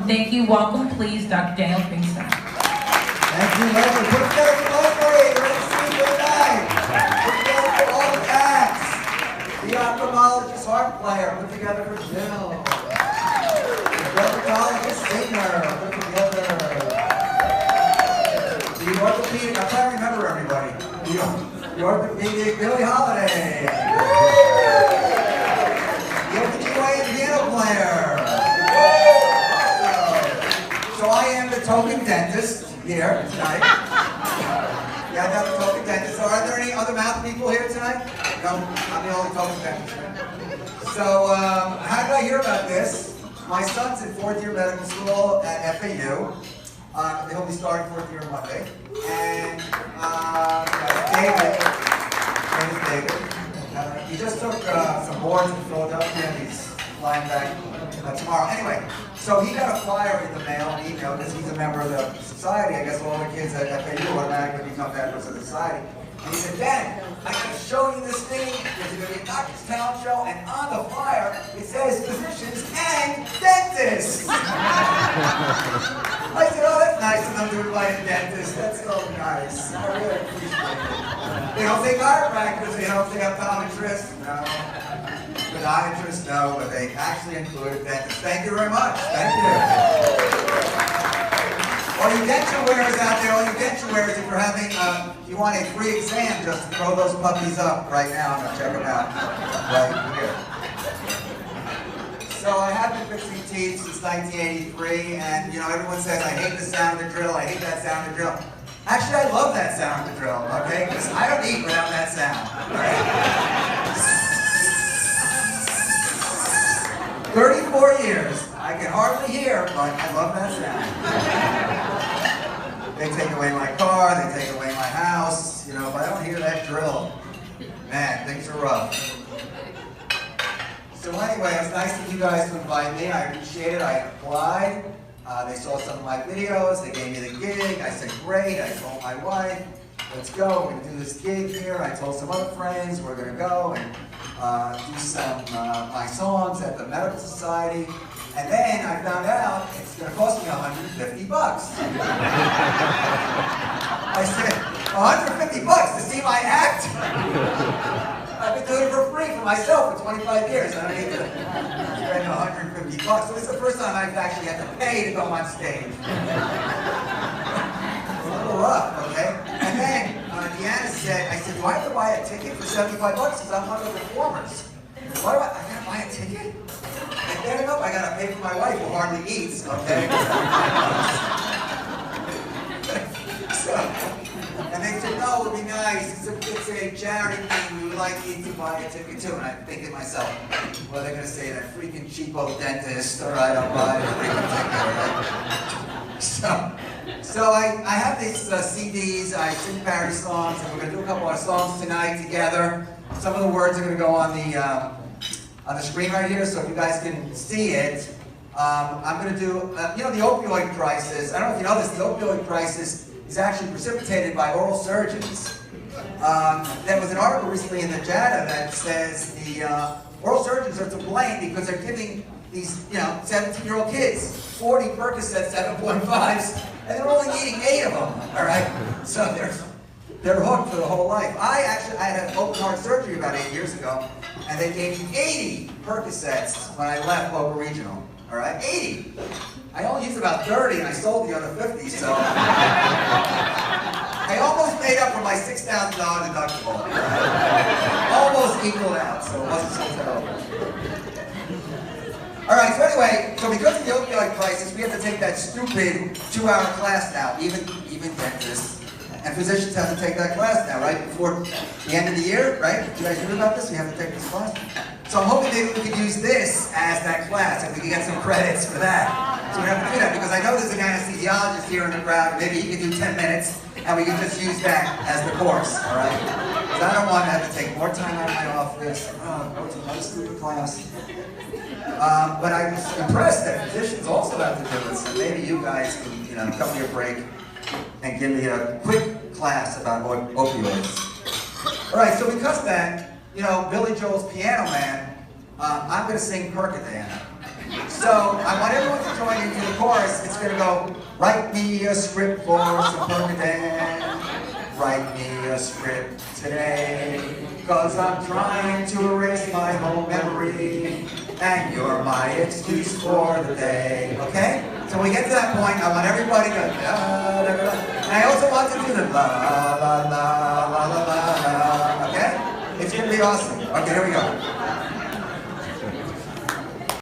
Thank you. Welcome, please, Dr. Daniel Pinkston. Thank you, lovely. Put together for Leslie. Ready to see you tonight. Put together for all the acts. The ophthalmologist harp player. Put together for Jill. The dermatologist singer. Put together. The orthopedic, I'm trying to remember everybody. The orthopedic Billie Holiday. The OBGYN piano player. So I am the token dentist here tonight. Yeah, I'm the token dentist. So are there any other mouth people here tonight? No, I'm the only token dentist. So how did I hear about this? My son's in 4th year medical school at FAU. He'll be starting 4th year Monday. And David, his name is David. He just took some boards in Philadelphia and he's flying back tomorrow. Anyway, so he got a flyer in the mail, an email, because he's a member of the society. I guess all the kids at FAU automatically become members of the society. And he said, Dad, I got to show you this thing. There's going to be a Doctor's Talent show, and on the flyer, it says physicians and dentists. I said, oh, that's nice of them to invite a dentist. That's so nice. I really appreciate it. They don't say chiropractors, they don't say optometrists. No. Podiatrists, no, but they actually included dentists. Thank you very much. Thank you. All you denture wearers out there, all you denture wearers, if you're having, you want a free exam, just throw those puppies up right now and check them out. Right here. So I have been fixing teeth since 1983, and you know, everyone says, I hate the sound of the drill, I hate that sound of the drill. Actually, I love that sound of the drill, okay? Because I don't eat without that sound, right? 34 years, I can hardly hear, but I love that sound. They take away my car, they take away my house, you know, if I don't hear that drill, man, things are rough. So anyway, it's nice of you guys to invite me. I appreciate it. I applied. They saw some of my videos. They gave me the gig. I said, great. I told my wife, let's go. We're going to do this gig here. I told some other friends we're going to go and do some my songs at the Medical Society. And then I found out it's going to cost me $150. I said, $150 to see my act? I've been doing it for free for myself for 25 years. I don't need to spend $150. So this is the first time I've actually had to pay to go on stage. It's a little rough, okay? And then Deanna said, I said, do I have to buy a ticket for $75 because I'm one of the performers? Why do I gotta buy a ticket? And fair enough, I gotta pay for my wife who hardly eats, okay? And they said, no, it would be nice. It's a charity thing. We would like you to buy a ticket too. And I think to myself, well, they're going to say that freaking cheapo dentist. All right, I'll buy a freaking ticket. Right? So I have these CDs. I sing parody songs, and we're going to do a couple of songs tonight together. Some of the words are going to go on the screen right here, so if you guys can see it. I'm going to do, you know, the opioid crisis. I don't know if you know this. The opioid crisis is actually precipitated by oral surgeons. There was an article recently in the JADA that says the oral surgeons are to blame because they're giving these, you know, 17-year-old kids 40 Percocet 7.5s, and they're only eating 8 of them, all right? So they're hooked for the whole life. I had open heart surgery about 8 years ago, and they gave me 80 Percocets when I left local regional, all right? 80. I only used about 30 and I sold the other 50, so I almost made up for my $6,000 deductible. Almost equaled out, so it wasn't so terrible. Alright, so anyway, so because of the opioid crisis, we have to take that stupid 2-hour class now, even dentists. And physicians have to take that class now, right? Before the end of the year, right? Did you guys hear about this? We have to take this class. So I'm hoping maybe we could use this as that class, and we can get some credits for that. So we have to do that, because I know there's an anesthesiologist here in the crowd, maybe he can do 10 minutes, and we can just use that as the course, all right? Because I don't want to have to take more time out of my office, go to another stupid class. But I was impressed that physicians also have to do this, and maybe you guys can, you know, come to your break and give me a quick class about opioids. All right, so because of that, you know, Billy Joel's Piano Man, I'm going to sing Percocet. So I want everyone to join into the chorus. It's gonna go, write me a script for Suburban Dan. Write me a script today. Cause I'm trying to erase my whole memory. And you're my excuse for the day. Okay? So when we get to that point, I want everybody to go, la, la, la. And I also want to do the la, la, la, la, la, la, la. Okay? It's gonna be awesome. Okay, here we go.